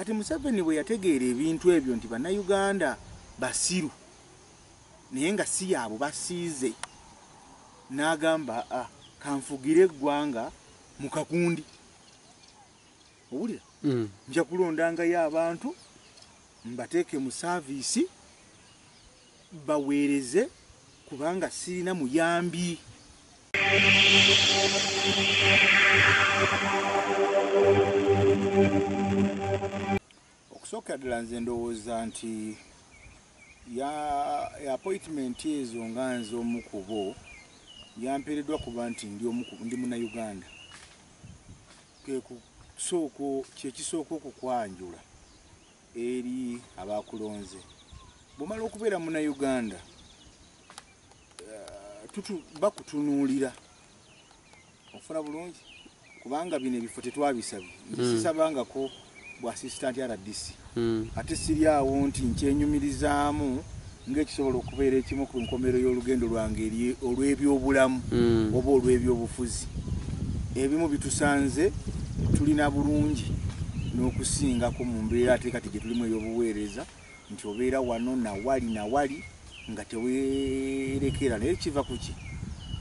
kati Museveni bwe yategeera ebintu ebyo nti bannayuganda basiru naye nga si yaabo basiize n'agamba kanfugire eggwanga mu kakundi owulira nja kulondangayo abantu mbateeke mu saaviisi baweereze kubanga sirina muyambi. Okusooka ddala nze ndowooza nti ya appointment ezo nga nze omu ku bo yampeereddwa kuba nti ndi munnayuganda kyekisooka okukwanjula eri abakulonze. Bw'omala okubeera munnayuganda bakutunuulira ofuna bulungi kubanga bino ebifo tetwabisabye. Sisabangako bwa assistant RDC ate siri awo nti nkyenyumirizaamu ng'ekisobola okubeera ekimu ku nkomero y'olugendo lwange olw'ebyobulamu oba olw'ebyobufuzi. Ebimu bitusanze tulina bulungi n'okusingako mu mbeera ate kati gye tulimu ey'obuweereza nti obeera wano nawali nga teweerekera. Naye kiva ku ki?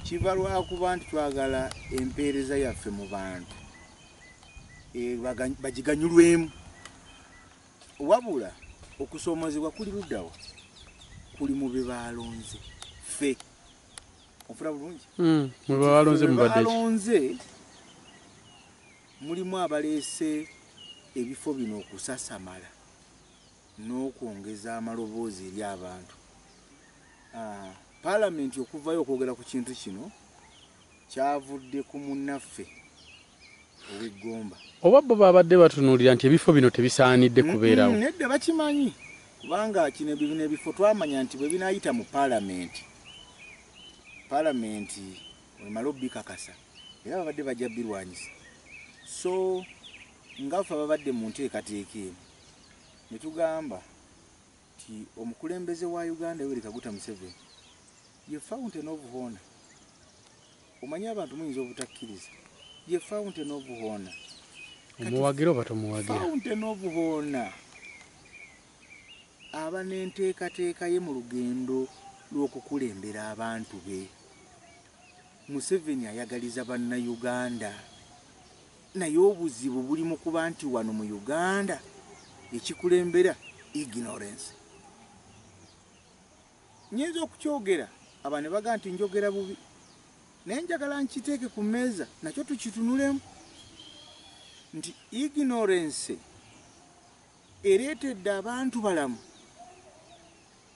Kiva lwakuba nti twagala empeereza yaffe mu bantu bagiganyulwemu. Wabula okusoomozebwa kuli luddawa? Kuli mu be balonze ffe. Ofuna bulungi? Mu be balonze mubadde mulimu abaleese ebifo bino okusasamala n'okwongeza amaloboozi eri abantu. Paalamenti okuvayo okwogera ku kintu kino kyavudde ku munnaffe ow'eggomba. Oba bo babadde batunuulira nti ebifo bino tebisaanidde kubeerawo? Nedda bakimanyi kubanga kino bino ebifo twamanya nti bwe binaayita mu paalamenti wemala obbikakasa era babadde bajja birwanyisa. So ngaffe ababadde mu nteekateeka emu ne tugamba nti omukulembeze wa Uganda Yoweri Kaguta Museveni ye fountain of honor. Omanyi abantu muyinza obutakkiriza ye fountain of honor. Omuwagira oba tomuwagira? Fountain of honor aba n'enteekateeka ye mu lugendo lw'okukulembera abantu be. Museveni ayagaliza bannayuganda naye obuzibu buli mu kuba nti wano mu Uganda ekikulembera ignorance. Nyinza okukyogera abantu ne baga nti njogera bubi naye njagala nkiteeke ku mmeeza nakyo tukitunulemu nti ignorance ereetedde abantu balamu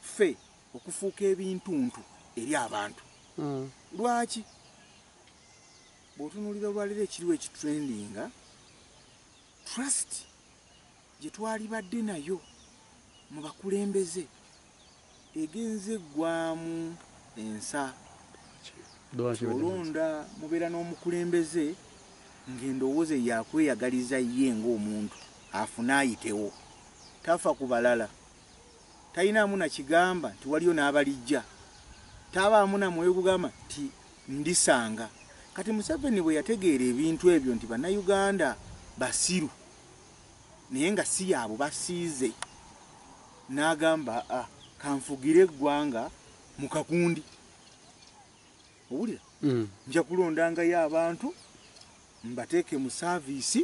ffe okufuuka ebintuntu eri abantu. Lwaki? Bw'otunuulira olwaliro ekiriwo ekitrendinga trust gye twalibadde nayo mu bakulembeze egenze eggwamu ensa. Olonda mubeera n'omukulembeze ng'endowooza yakweyagaliza ye ng'omuntu afune ayitewo tafa ku balala talinamu na kigamba nti waliyo n'abalijja tabaamu na mwoyo gugamba nti ndisanga. Kati Museveni bwe yategeera ebintu ebyo nti bannayuganda basiru naye nga si yaabo basiize n'agamba kanfugire eggwanga mu kakundi owulira nja kulondangayo abantu mbateeke mu saaviisi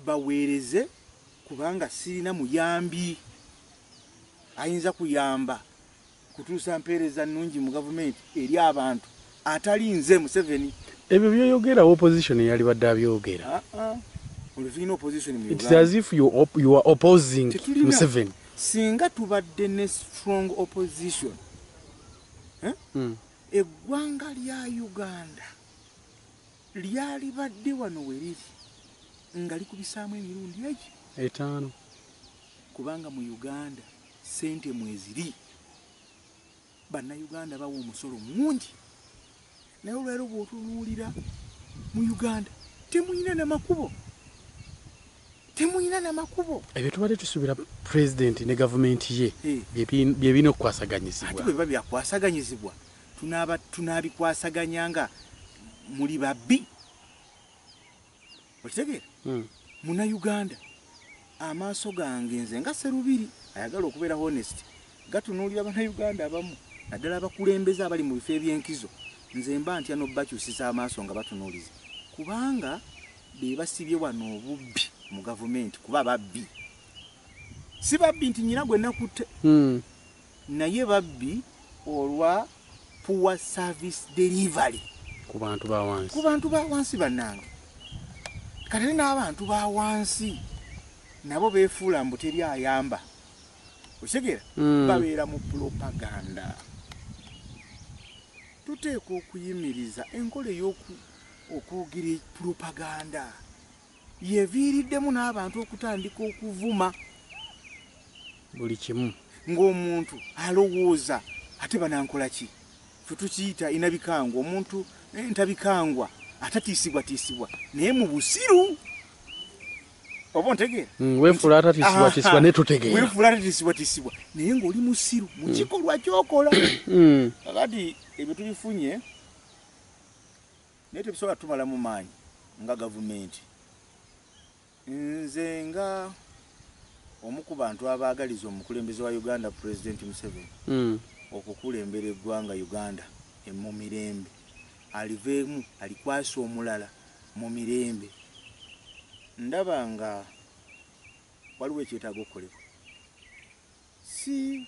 baweereze kubanga sirina muyambi ayinza kuyamba kutuusa mpeereza nnungi mu gavumenti eri abantu atali nze Museveni. Ebyo byoyogera opposition yali badde abyogera. It's as if you are opposing Museveni. Singa tubadde ne strong opposition eggwanga lya Uganda lyali badde wano weriri nga likubisaamu emirundi egi 5 kubanga mu Uganda sente mweziri bannayuganda bawa omusolo mungi naye olwero bw'otunuulira mu Uganda temuyina n'amakubo. Ebyo tubadde tusuubira president ne gavumenti ye bye bina okukwasaganyizibwa. Ate bwe biba byakwasaganyizibwa tunaabikwasaganya nga muli babbi. Okitegeera? Munnayuganda amaaso gange nze nga Sserubiri ayagala okubeera honest gatunuulira bannayuganda abamu naddala abakulembeze abali mu bifo eby'enkizo nze mba ntya n'obbakyusisa amaaso nga batunuuliza kubanga be basibye wano obubbi mu gavumenti kuba babbi si babbi nti nnyina gwe nakutte naye babbi olwa poor service delivery ku bantu ba wansi bannange kati n'abantu ba wansi nabo beefuula mbu teri ayamba okitegera babeera mu propaganda tuteeka okuyimiriza enkola ey'okwogera propaganda yeviiriddemu n'abantu okutandika okuvuma buli kimu ng'omuntu alowooza ate banankola ki fe tukiyita inabikangwa omuntu entabikangwa atatiisibwatiisibwa naye mu busiru oba ontegeera weefuula atatiisibwatiisibwa ne tutegeera weefuula atatiisibwatiisibwa naye ng'oli musiru mu kikolwa ky'okola kakati ebyo tubifunye naye tebisobola tumala mu maanyi nga gavumenti nze nga omu ku bantu abaagaliza omukulembeze wa Uganda President Museveni okukulembera eggwanga Uganda mu mirembe aliveemu alikwasa omulala mu mirembe ndaba nga waliwo ekyetaaga okukolebwa si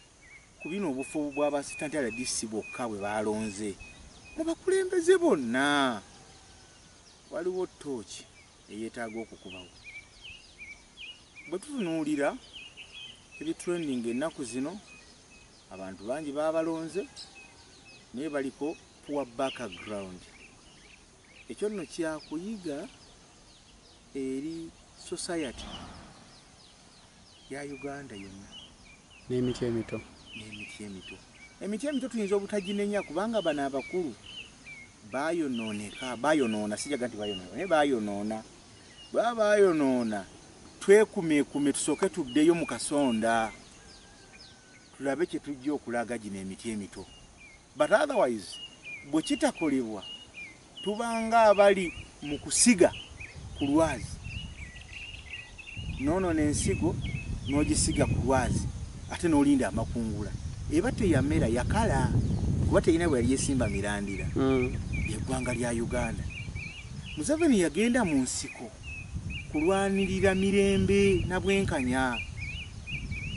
ku bino obufo bw'abasitanti RDC bwokka bwe balonze mu bakulembeze bonna waliwo ttooki eyeetaaga okukubawo bwe tutunuulira ebitrending ennaku zino abantu bangi babalonze naye baliko poor background ekyo nno kyakuyiga eri society ya Uganda yonna n'emiti emito emiti emito tuyinza obutaginenya kubanga bano abakulu bayonoona sijaga nti bayonoona naye bayonoona baba bayonoona twekumeekume tusooke tuddeyo mu kasonda tulabe kye tujja okulaga gino emiti emito but otherwise bwe kitakolebwa tubanga abali mu kusiga ku lwazi noonoona ensigo n'ogisiga ku lwazi ate n'olinda amakungula eba teyamera yakala kuba terina bwe yali yesimba mirandira yeggwanga lya Uganda Museveni yagenda mu nsiko kulwanirira mirembe na bwenkanya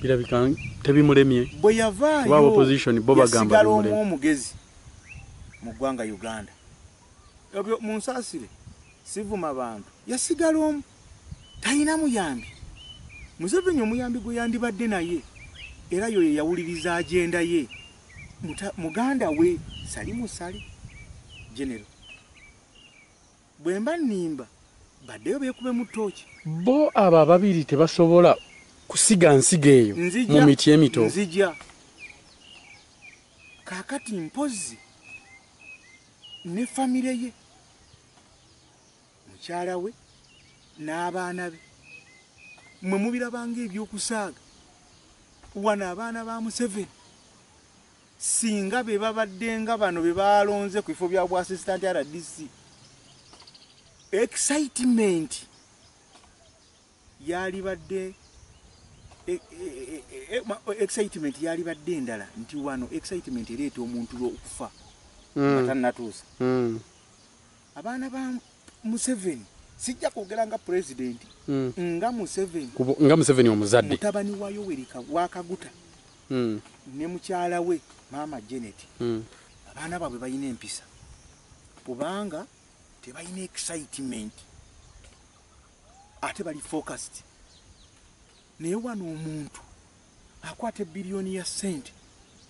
birabika tebimulemye bwe yavaayo opposition bo bagamba yasigala omugezi mu ggwanga Uganda ebyo mu nsaasire sivuma abantu yasigala omu talina muyambi Museveni omuyambi gwe yandibadde naye era yo yawuliriza agenda ye muganda we Salimu Sali general bwemba nnimba baddeyo beekube mu ttooki bo abo ababiri tebasobola kusiga nsiga eyo mu miti emito nzija kaakati mpozi ne famire ye mukyala we n'abaana be mwe mubirabanga ebyokusaaga wano abaana ba Museveni singa be babadde nga bano be balonze ku bifo bya bw'assistant RDC excitement yalibadde excitement yalibadde endala nti wano excitement ereeta omuntu okufa atannatuusa abaana ba Museveni sijja kwogera nga president nga Museveni omuzadde mutabani wa Yoweri Kaguta ne mukyala we Mama Janet abaana baabwe balina empisa kubanga tebalina excitement ate bali focused naye wano omuntu akwata ebiliyoni ya sente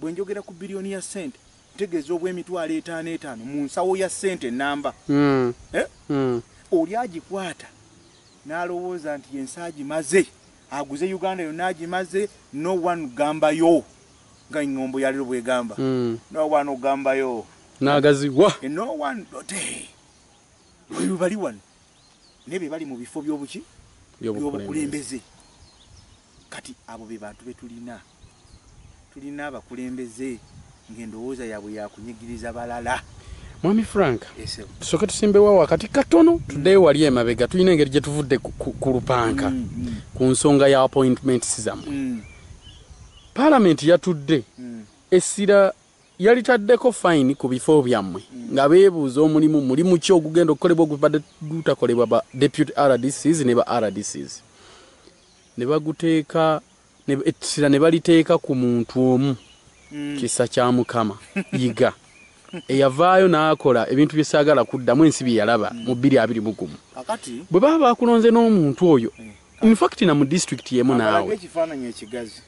bwe njogera ku biliyoni ya sente ntegeeza obw'emitwalo 5 mu nsawo ya sente namba oli agikwata n'alowooza nti ensagi maze aguze Uganda yonna agimaze no one gambayo nga engombo yaliro bwegamba no one ogambayo n'agaziwa no one dote bwe bali wano nebe bali mu bifo by'obuki by'obukulembeze kati abo be bantu betulina abakulembeze ng'endowooza yaabwe yakunyigiriza balala Mwami Frank, Yes. tusoke tusimbewo wakati katono tuddeyo wali emabega tulina engeri gye tuvudde ku lupanka ku nsonga ya appointments zammwe. Parliament yatudde essira yalitaddeko fine ku bifo byammwe nga beebuuza mulimu ki ogugenda okukolebwa ogubadde gutakolebwa ba deputy RDCs ne ba RDCs. Ne baguteeka essira ne baliteeka ku muntu omu kisa kya Mukama yiga eyavaayo n'akola ebintu bye saagala kuddamu ensi bye yalaba mu 2021. Akati bwe baba bakulonze n'omuntu oyo in fact na mu district yemu naawe ekifaananyi ekigazi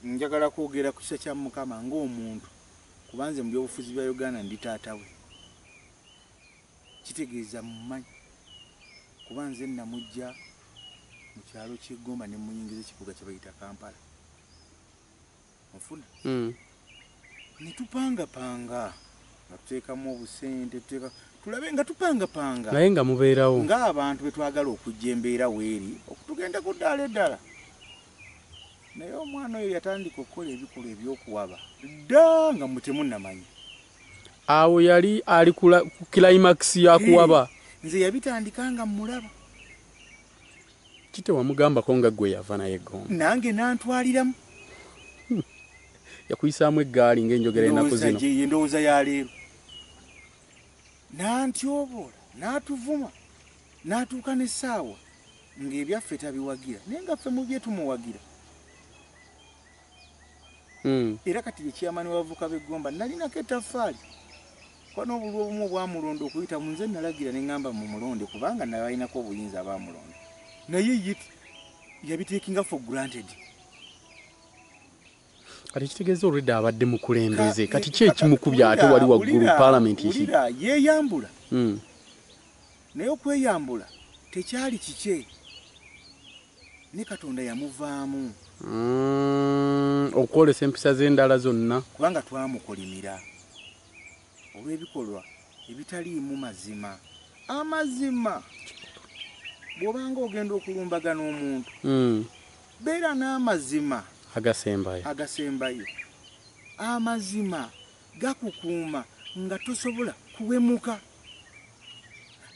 njagala kwogera ku kisa kya Mukama ng'omuntu kubanze mu byobufuzi bya Uganda ndi taata we kitegeeza mumanyi kubanze namujja mu kyalo ky'Egomba ne muyingiza ekibuga kye bayita Kampala ofuna ne tupangapanga nga tuteekamu obusente tulabe nga tupangapanga naye nga mubeerawo ng'abantu betwagala okujja embeera weeri okutugenda ku ddaala eddala naye omwana oyo yatandika okukola ebikolwa ebyokuwaba dda nga mutemunnamanyi awo yali ali ku climax yakuwaba nze yabitandika nga mulaba kite wamugambako nga gwe yava naye Gomba nange nantwaliramu yakuyisaamu eggaali ng'enjogera ennaku zino endowooza ya leero nantyobola n'atuvuma n'atuuka n'essaawa ng'ebyaffe tabiwagira naye nga ffe mu bye tumuwagira era kati ekyamani wavuka b'Egomba nalinako ettaffaali kwa n'obulwa obumu obwamulonda okuyita mu nze nalagira ne ŋŋamba mu mulonde kubanga naye alinako obuyinza abaamulonda naye yabiteekinga for granted. Kati kitegeeza olwedde abadde mukulembeze kati ki ekimukubya ate wali waggulu Parliament yeeyambula naye okweyambula tekyali kike ne Katonda yamuvaamu okwolesa empisa z'endala zonna kubanga twamukolimira olw'ebikolwa ebitaliimu mazima amazima bw'obanga ogenda okulumbagana omuntu beera n'amazima agasembayo amazima gakukuuma nga tosobola kuwemuka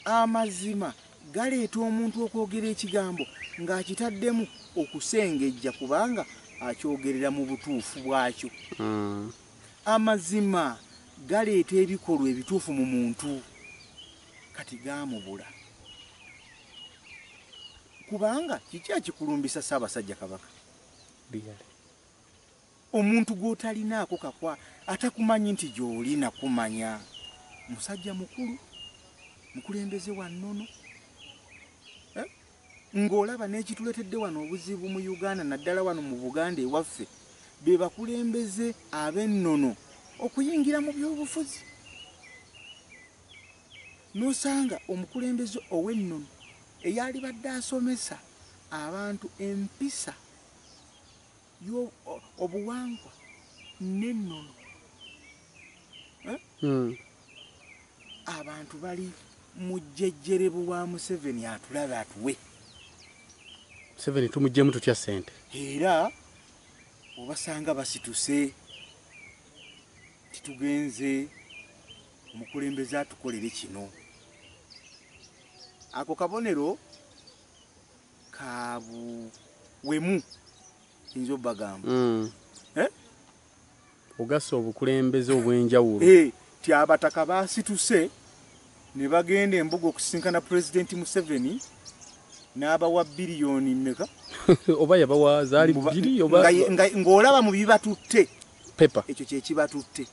amazima galeeta omuntu okwogera ekigambo ng'akitaddemu okusengejja kubanga akyogerera mu butuufu bwakyo amazima galeeta ebikolwa ebituufu mu muntu kati gaamubula kubanga kiki akikulumbisa Ssaabasajja Kabaka omuntu gw'otalinaako kakwa atakumanyi nti gy'oli nakumanya musajja mukulu mukulembeze wa nnono ng'olaba n'ekituletedde wano obuzibu mu Uganda naddala wano mu Buganda ewaffe be bakulembeze ab'ennono okuyingira mu byobufuzi n'osanga omukulembeze ow'ennono eyali badde asomesa abantu empisa obuwangwa n'ennono abantu bali mu jjejjerebu wa Museveni atulabe atuwe Museveni tumuggyemu tutya ssente era obasanga basituse titugenze omukulembeze atukolere kino ako kabonero kabuwemu kiyinza obbagamba ogasa obukulembeze obw'enjawulo ti abataka basituse ne bagenda embuga okusisinkana Pulezidenti Museveni n'abawa biliyoni mmeka oba yabawa zaali bbiri oba ng'olaba mu bibatutte pepa ekyo kyekibatutte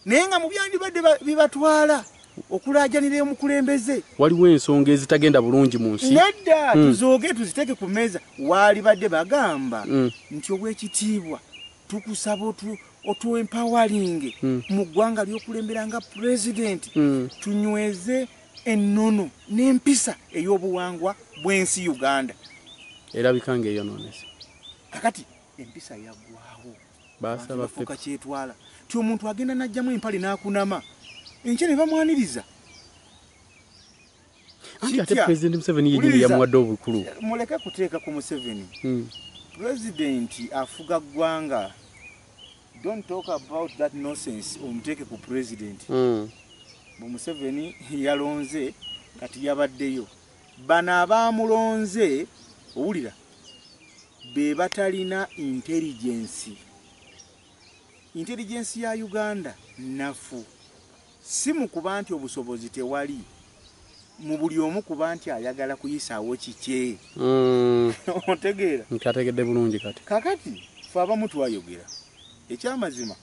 naye nga mu byandibadde bibatwala okulaajanira omukulembeze waliwo ensonga ezitagenda bulungi mu nsi nedda tuzooge tuziteeke ku mmeeza waali badde bagamba nti obw'ekitiibwa tukusaba otuempowering mu ggwanga ly'okulembera nga pulezidenti tunyweze ennono n'empisa ey'obuwangwa bw'ensi Uganda erabika ng'eyonoonese kakati empisa yaggwawo basaba fuka kyetwala ti omuntu agenda n'ajjamu empale n'akunama enkya ne bamwaniriza anti ate Pulezidenti Museveni yennyini yamuwadde obukulu muleke kuteeka ku Museveni pulezidenti afuga ggwanga don't talk about that nonsense omuteke ku president. Museveni yalonze kati yabaddeyo bano abamulonze owulira be batalina intelligence ya Uganda nafu si mu kuba nti obusobozi tewali mu buli omu kuba nti ayagala kuyisaawo kike otegeera nkategedde bulungi kati kakati fe abamu twayogera ekyamazima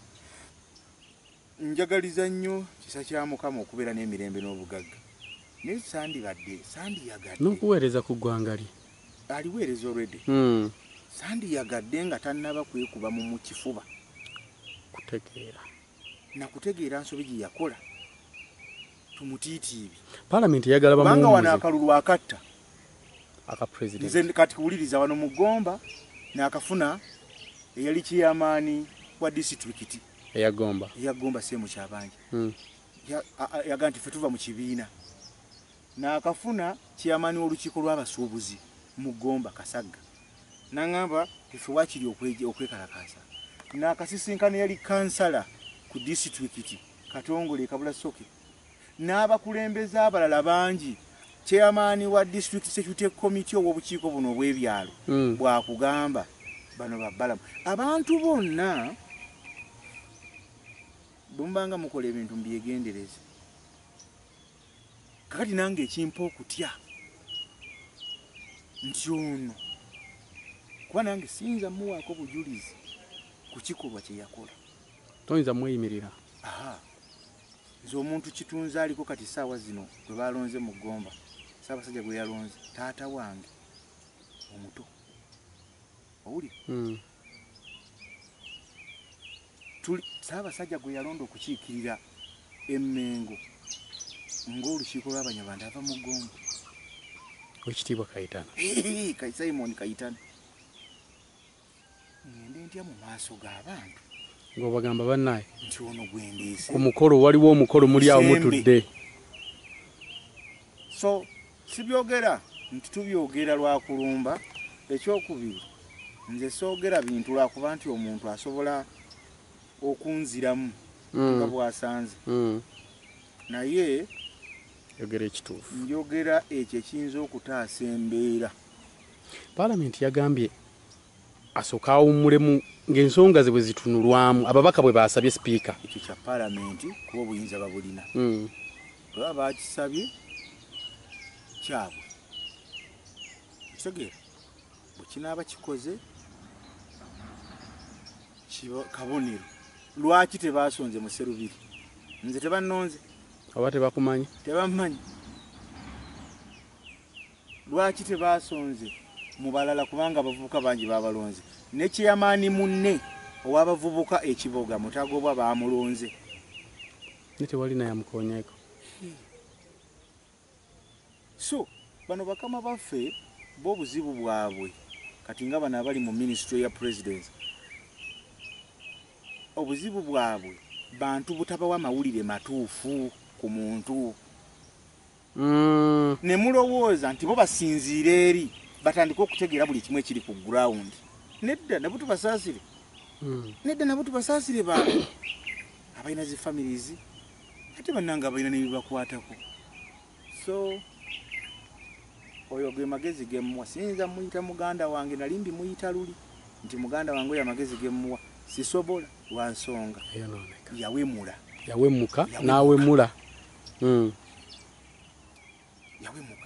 njagaliza nnyo kisa kya Mukama okubeera n'emirembe n'obugagga naye sandiyagadde n'okuweereza ku ggwanga lye aliweereza already sandiyagadde nga tannaba kwekuba mu kifuba kutegeera nsobi gye yakola tumutiitiibi Parliament yagala bamanga wano akalulu akatta aka president nze kati kuwuliriza wano mu Gomba n'akafuna eyali kiyamaani wa district eyagomba semu kyabanje yaga nti fe tuva mu kibiina n'akafuna kiyamaani w'olukiiko lw'abasuubuzi mu Gomba Kasagga n'angamba ife wakiri okwekalakaasa n'akasisinkano yali kansala ku district Katongole Kabula Soke n'abakulembeze abalala bangi chairman wa district security committee w'obukiiko buno obw'ebyalo bwakugamba bano babbalamu abantu bonna bumbanga mukola ebintu mbyegendereze kakati nange ekimpa okutya nti ono kuba nange siyinza muwaako bujulizi ku kikolwa kye yakola toyinza mweyimirira nze omuntu kitunze aliko kati saawa zino gwe balonze mu Gomba Ssaabasajja gwe yalonze taata wange omuto owuli Ssaabasajja gwe yalonda okukiikirira Emmengo ng'olukiiko lw'Abanyarwanda ava mu Gomba Ekitiibwa Kayitana Simon Kayitana ngende ntya mu maaso g'abantu ng'obagamba bannaye nti ono gwendeese ku mukolo waliwo omukolo muli awo mutudde so sibyogera nti tubyogera lwakulumba ekyokubiri nze soogera bintu lwakuba nti omuntu asobola okunziramu nga bwasanze naye yogera ekituufu njogera ekyo ekiyinza okutaasa embeera Parliament yagambye asooka awummulemu ng'ensonga ze bwe zitunulwamu ababaka bwe baasabye sipiika ekyo kya Parliament kuba obuyinza babulina baba bakisabye kyabwe kitegeera bwe kinaaba kikoze kabonero lwaki tebaasonze mu Sserubiri nze tebannonze oba tebakumanyi tebammanyi lwaki tebaasonze mu balala kubanga abavubuka bangi babalonze ne kyeyamaani munne ow'abavubuka ekiboga Mutagobwa baamulonze ne tewali naye amukoonyeeko so bano bakama baffe b'obuzibu bwabwe kati nga bano abali mu ministry ya president obuzibu bwabwe bantu butabawa mawulire matuufu ku muntu ne mulowooza nti bo basinziira eri batandika okutegeera buli kimu ekiri ku ground nedda nabo tubasaasire bantu abalina zi families ate bannanga abalina n'ebibakwatako so oyo ge magezi gemmuwa siyinza muyita muganda wange nalimbi muyita luli nti muganda wange oyo amagezi gemmuwa sisobola lwa nsonga yawemuka n'awemula yawemuka